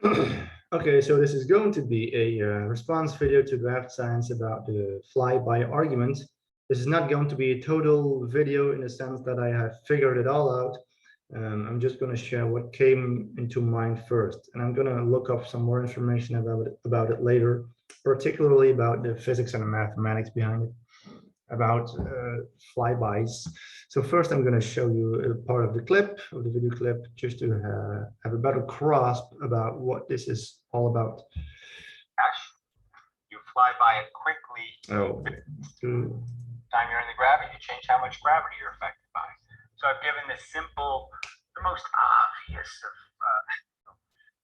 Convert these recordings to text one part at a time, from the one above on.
Okay, so this is going to be a response video to Draft Science about the flyby argument. This is not going to be a total video in the sense that I have figured it all out. I'm just going to share what came into mind first, and I'm going to look up some more information about it later, particularly about the physics and the mathematics behind it, about flybys. So first I'm going to show you a part of the clip, of the video clip, just to have a better grasp about what this is all about. You fly by it quickly. Oh, Time you're in the gravity, you change how much gravity you're affected by. So I've given this simple, the most obvious of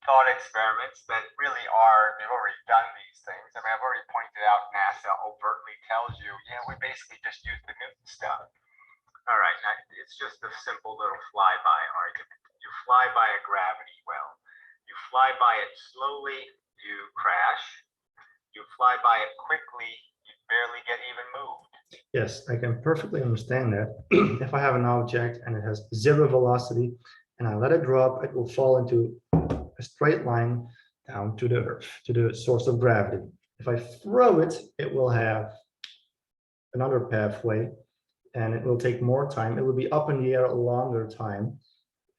thought experiments that really are, they've already done these things. I mean, I've already pointed out NASA overtly tells you, we basically just use the Newton stuff. All right, now it's just a simple little flyby argument. You fly by a gravity well. You fly by it slowly, you crash. You fly by it quickly, you barely get even moved. Yes, I can perfectly understand that. If I have an object and it has zero velocity and I let it drop, it will fall into a straight line down to the Earth, to the source of gravity. If I throw it, it will have another pathway and it will take more time. It will be up in the air a longer time,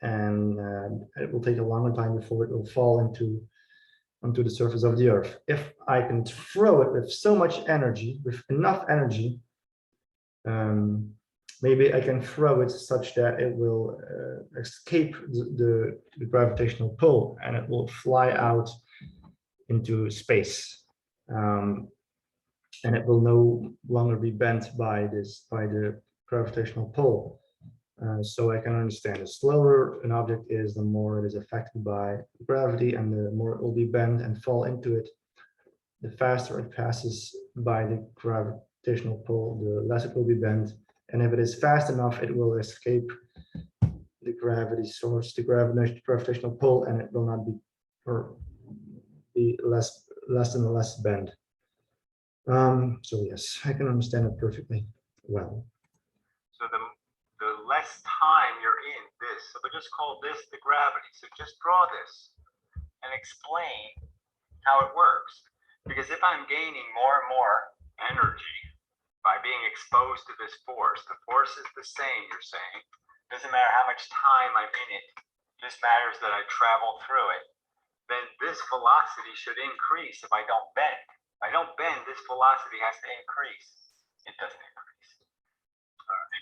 and it will take a longer time before it will fall onto the surface of the Earth. If I can throw it with so much energy, with enough energy, maybe I can throw it such that it will escape the gravitational pull and it will fly out into space. And it will no longer be bent by the gravitational pull. So I can understand the slower an object is, the more it is affected by gravity, and the more it will be bent and fall into it. The faster it passes by the gravitational pull, the less it will be bent. And if it is fast enough, it will escape the gravity source, the gravitational pull, and it will not be less and less bent. So yes, I can understand it perfectly well. So the less time you're in this, so we just call this the gravity. So just draw this and explain how it works. Because if I'm gaining more and more energy by being exposed to this force, the force is the same, you're saying. Doesn't matter how much time I'm in it, just matters that I travel through it. Then this velocity should increase if I don't bend. If I don't bend, this velocity has to increase. It doesn't increase.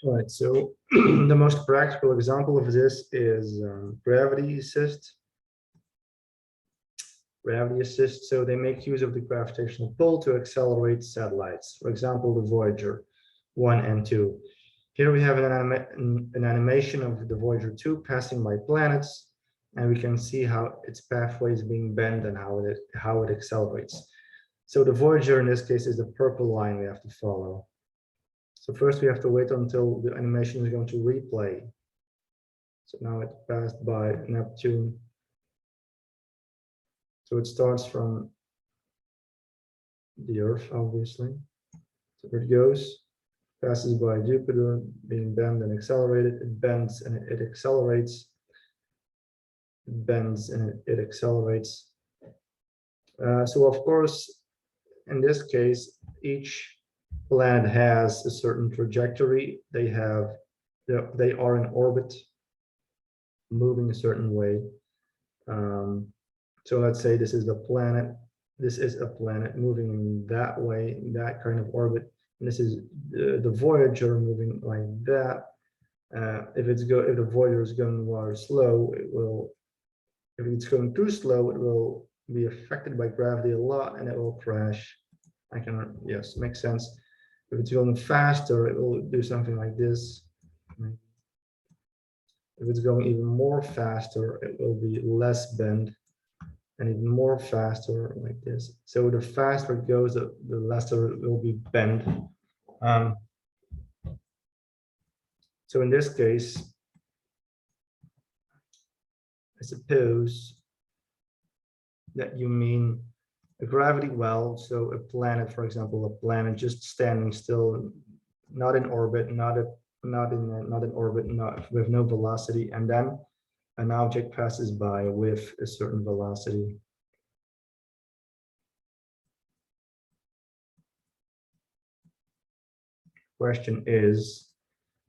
All right, so the most practical example of this is gravity assist. Gravity assist, so they make use of the gravitational pull to accelerate satellites. For example, the Voyager 1 and 2. Here we have an animation of the Voyager 2 passing by planets, and we can see how its pathway is being bent and how it accelerates. So the Voyager in this case is the purple line we have to follow. So first we have to wait until the animation is going to replay. So now it passed by Neptune. So it starts from the Earth, obviously. So it goes, passes by Jupiter, being bent and accelerated. It bends and it accelerates. It bends and it accelerates. So of course, in this case, each planet has a certain trajectory. They are in orbit, moving a certain way. So let's say this is the planet. This is a planet moving in that way, in that kind of orbit. And this is the Voyager moving like that. If the Voyager is going rather slow, it will. If it's going too slow, it will be affected by gravity a lot, and it will crash. Yes, makes sense. If it's going faster, it will do something like this. If it's going even more faster, it will be less bent, and even more faster like this. So the faster it goes, the lesser it will be bent. So in this case, I suppose that you mean a gravity well, so a planet, for example, a planet just standing still, not in orbit, not in orbit, with no velocity, and then an object passes by with a certain velocity. question is,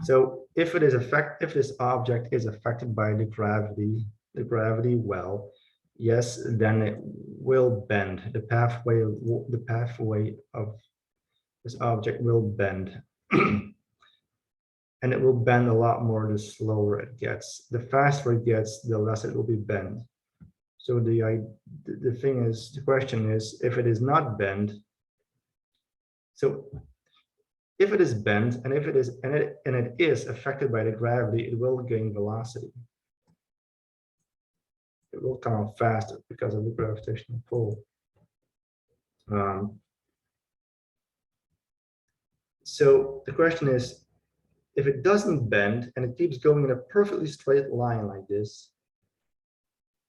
so if this object is affected by the gravity well, yes, then it will bend. The pathway of this object will bend. And it will bend a lot more the slower it gets. The faster it gets, the less it will be bent. So the question is, if it is not bent, so if it is bent and if it is affected by the gravity, it will gain velocity. It will come out faster because of the gravitational pull. So the question is, if it doesn't bend and it keeps going in a perfectly straight line like this,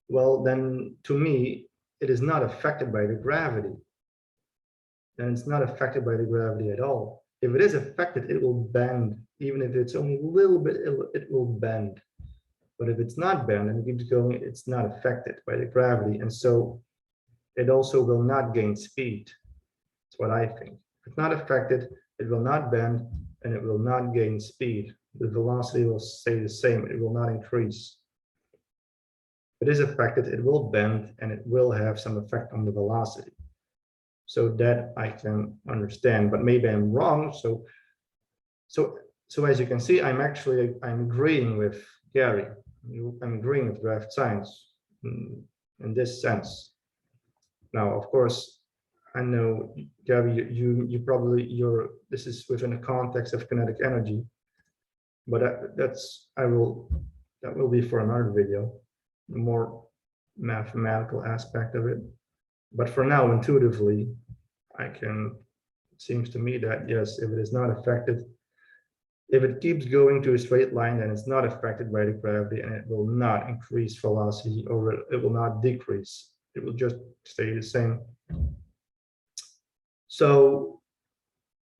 well, then to me, it is not affected by the gravity. Then it's not affected by the gravity at all. If it is affected, it will bend. Even if it's only a little bit, it will bend. But if it's not bent and it keeps going, it's not affected by the gravity. And so it also will not gain speed. That's what I think. If it's not affected, it will not bend and it will not gain speed. The velocity will stay the same. It will not increase. If it is affected, it will bend and it will have some effect on the velocity. So that I can understand, but maybe I'm wrong. So as you can see, I'm agreeing with Gary. I'm agreeing with Graft Science in this sense. Now, of course, I know, Gary, this is within the context of kinetic energy, but that will be for another video, the more mathematical aspect of it. But for now, intuitively, it seems to me that yes, if it is not affected, if it keeps going to a straight line, then it's not affected by the gravity and it will not increase velocity or it will not decrease. It will just stay the same. So,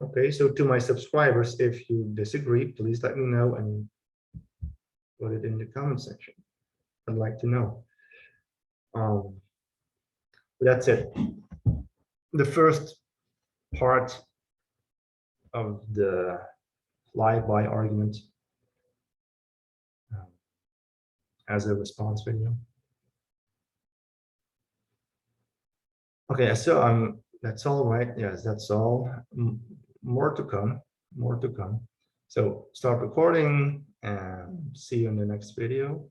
okay, so to my subscribers, if you disagree, please let me know and put it in the comment section. I'd like to know. That's it. The first part of the flyby argument as a response video. Okay, so that's all, right? Yes, that's all. More to come. More to come. So start recording and see you in the next video.